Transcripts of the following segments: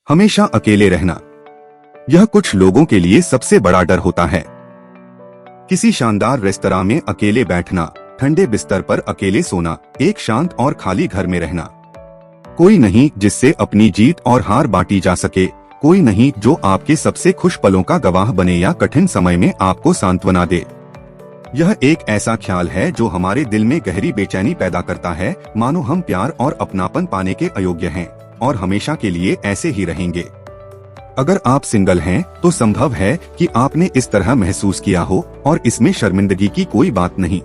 हमेशा अकेले रहना, यह कुछ लोगों के लिए सबसे बड़ा डर होता है। किसी शानदार रेस्तरां में अकेले बैठना, ठंडे बिस्तर पर अकेले सोना, एक शांत और खाली घर में रहना। कोई नहीं जिससे अपनी जीत और हार बांटी जा सके, कोई नहीं जो आपके सबसे खुश पलों का गवाह बने या कठिन समय में आपको सांत्वना दे। यह एक ऐसा ख्याल है जो हमारे दिल में गहरी बेचैनी पैदा करता है, मानो हम प्यार और अपनापन पाने के अयोग्य हैं और हमेशा के लिए ऐसे ही रहेंगे। अगर आप सिंगल हैं, तो संभव है कि आपने इस तरह महसूस किया हो और इसमें शर्मिंदगी की कोई बात नहीं।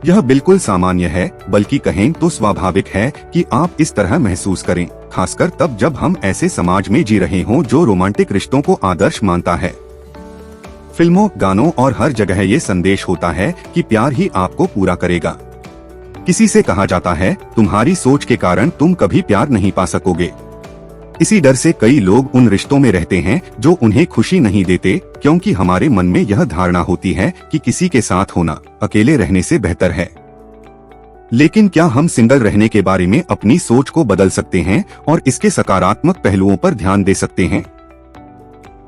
यह बिल्कुल सामान्य है, बल्कि कहें तो स्वाभाविक है कि आप इस तरह महसूस करें, खासकर तब जब हम ऐसे समाज में जी रहे हों जो रोमांटिक रिश्तों को आदर्श मानता है। फिल्मों, गानों और हर जगह ये संदेश होता है कि प्यार ही आपको पूरा करेगा। किसी से कहा जाता है, तुम्हारी सोच के कारण तुम कभी प्यार नहीं पा सकोगे। इसी डर से कई लोग उन रिश्तों में रहते हैं जो उन्हें खुशी नहीं देते, क्योंकि हमारे मन में यह धारणा होती है कि किसी के साथ होना अकेले रहने से बेहतर है। लेकिन क्या हम सिंगल रहने के बारे में अपनी सोच को बदल सकते हैं और इसके सकारात्मक पहलुओं पर ध्यान दे सकते हैं?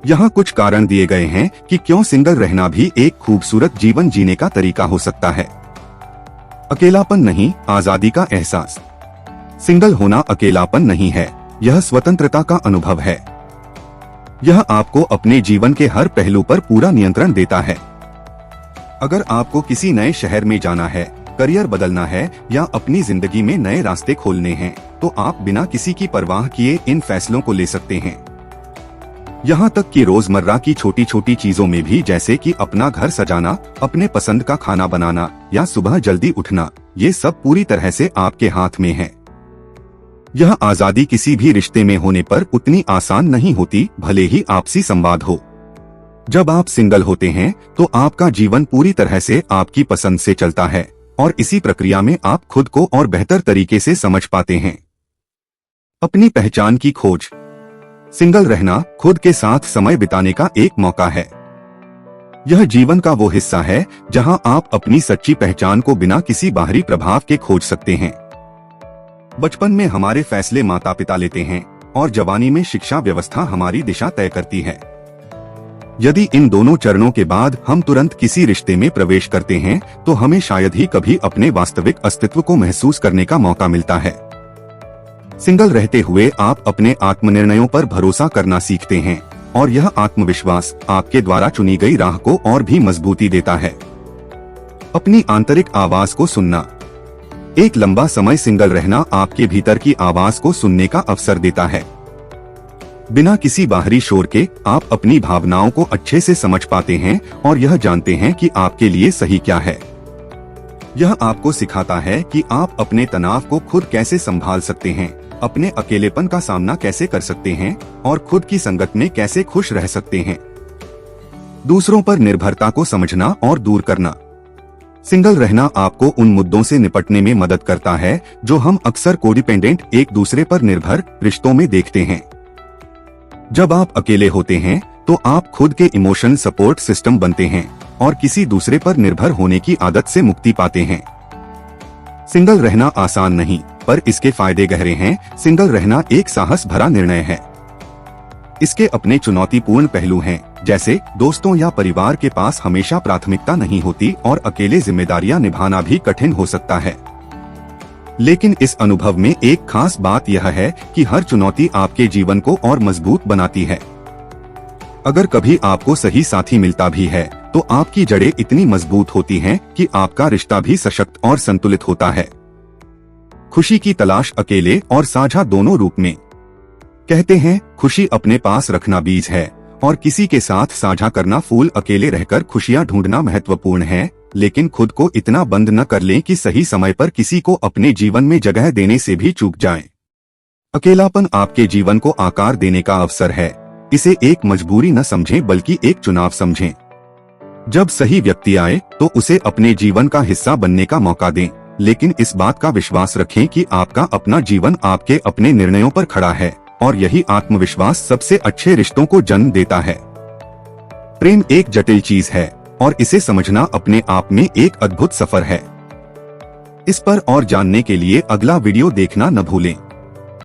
यहाँ कुछ कारण दिए गए हैं कि क्यों सिंगल रहना भी एक खूबसूरत जीवन जीने का तरीका हो सकता है। अकेलापन नहीं, आजादी का एहसास। सिंगल होना अकेलापन नहीं है, यह स्वतंत्रता का अनुभव है। यह आपको अपने जीवन के हर पहलू पर पूरा नियंत्रण देता है। अगर आपको किसी नए शहर में जाना है, करियर बदलना है या अपनी जिंदगी में नए रास्ते खोलने हैं, तो आप बिना किसी की परवाह किए इन फैसलों को ले सकते हैं। यहाँ तक कि रोजमर्रा की छोटी छोटी चीजों में भी, जैसे कि अपना घर सजाना, अपने पसंद का खाना बनाना या सुबह जल्दी उठना, ये सब पूरी तरह से आपके हाथ में है। यह आजादी किसी भी रिश्ते में होने पर उतनी आसान नहीं होती, भले ही आपसी संवाद हो। जब आप सिंगल होते हैं तो आपका जीवन पूरी तरह से आपकी पसंद से चलता है और इसी प्रक्रिया में आप खुद को और बेहतर तरीके से समझ पाते हैं। अपनी पहचान की खोज। सिंगल रहना खुद के साथ समय बिताने का एक मौका है। यह जीवन का वो हिस्सा है जहां आप अपनी सच्ची पहचान को बिना किसी बाहरी प्रभाव के खोज सकते हैं। बचपन में हमारे फैसले माता पिता लेते हैं और जवानी में शिक्षा व्यवस्था हमारी दिशा तय करती है। यदि इन दोनों चरणों के बाद हम तुरंत किसी रिश्ते में प्रवेश करते हैं, तो हमें शायद ही कभी अपने वास्तविक अस्तित्व को महसूस करने का मौका मिलता है। सिंगल रहते हुए आप अपने आत्मनिर्णयों पर भरोसा करना सीखते हैं और यह आत्मविश्वास आपके द्वारा चुनी गई राह को और भी मजबूती देता है। अपनी आंतरिक आवाज को सुनना। एक लंबा समय सिंगल रहना आपके भीतर की आवाज को सुनने का अवसर देता है। बिना किसी बाहरी शोर के आप अपनी भावनाओं को अच्छे से समझ पाते हैं और यह जानते हैं कि आपके लिए सही क्या है। यह आपको सिखाता है कि आप अपने तनाव को खुद कैसे संभाल सकते हैं, अपने अकेलेपन का सामना कैसे कर सकते हैं और खुद की संगत में कैसे खुश रह सकते हैं। दूसरों पर निर्भरता को समझना और दूर करना। सिंगल रहना आपको उन मुद्दों से निपटने में मदद करता है जो हम अक्सर कोडिपेंडेंट, एक दूसरे पर निर्भर रिश्तों में देखते हैं। जब आप अकेले होते हैं तो आप खुद के इमोशन सपोर्ट सिस्टम बनते हैं और किसी दूसरे पर निर्भर होने की आदत से मुक्ति पाते हैं। सिंगल रहना आसान नहीं, पर इसके फायदे गहरे हैं। सिंगल रहना एक साहस भरा निर्णय है। इसके अपने चुनौतीपूर्ण पहलू हैं, जैसे दोस्तों या परिवार के पास हमेशा प्राथमिकता नहीं होती और अकेले जिम्मेदारियां निभाना भी कठिन हो सकता है। लेकिन इस अनुभव में एक खास बात यह है कि हर चुनौती आपके जीवन को और मजबूत बनाती है। अगर कभी आपको सही साथी मिलता भी है, तो आपकी जड़ें इतनी मजबूत होती हैं कि आपका रिश्ता भी सशक्त और संतुलित होता है। खुशी की तलाश अकेले और साझा दोनों रूप में। कहते हैं, खुशी अपने पास रखना बीज है और किसी के साथ साझा करना फूल। अकेले रहकर खुशियां ढूंढना महत्वपूर्ण है, लेकिन खुद को इतना बंद न कर लें कि सही समय पर किसी को अपने जीवन में जगह देने से भी चूक जाएं। अकेलापन आपके जीवन को आकार देने का अवसर है। इसे एक मजबूरी न समझें, बल्कि एक चुनाव समझें। जब सही व्यक्ति आए तो उसे अपने जीवन का हिस्सा बनने का मौका दें, लेकिन इस बात का विश्वास रखें कि आपका अपना जीवन आपके अपने निर्णयों पर खड़ा है और यही आत्मविश्वास सबसे अच्छे रिश्तों को जन्म देता है। प्रेम एक जटिल चीज है और इसे समझना अपने आप में एक अद्भुत सफर है। इस पर और जानने के लिए अगला वीडियो देखना न भूलें।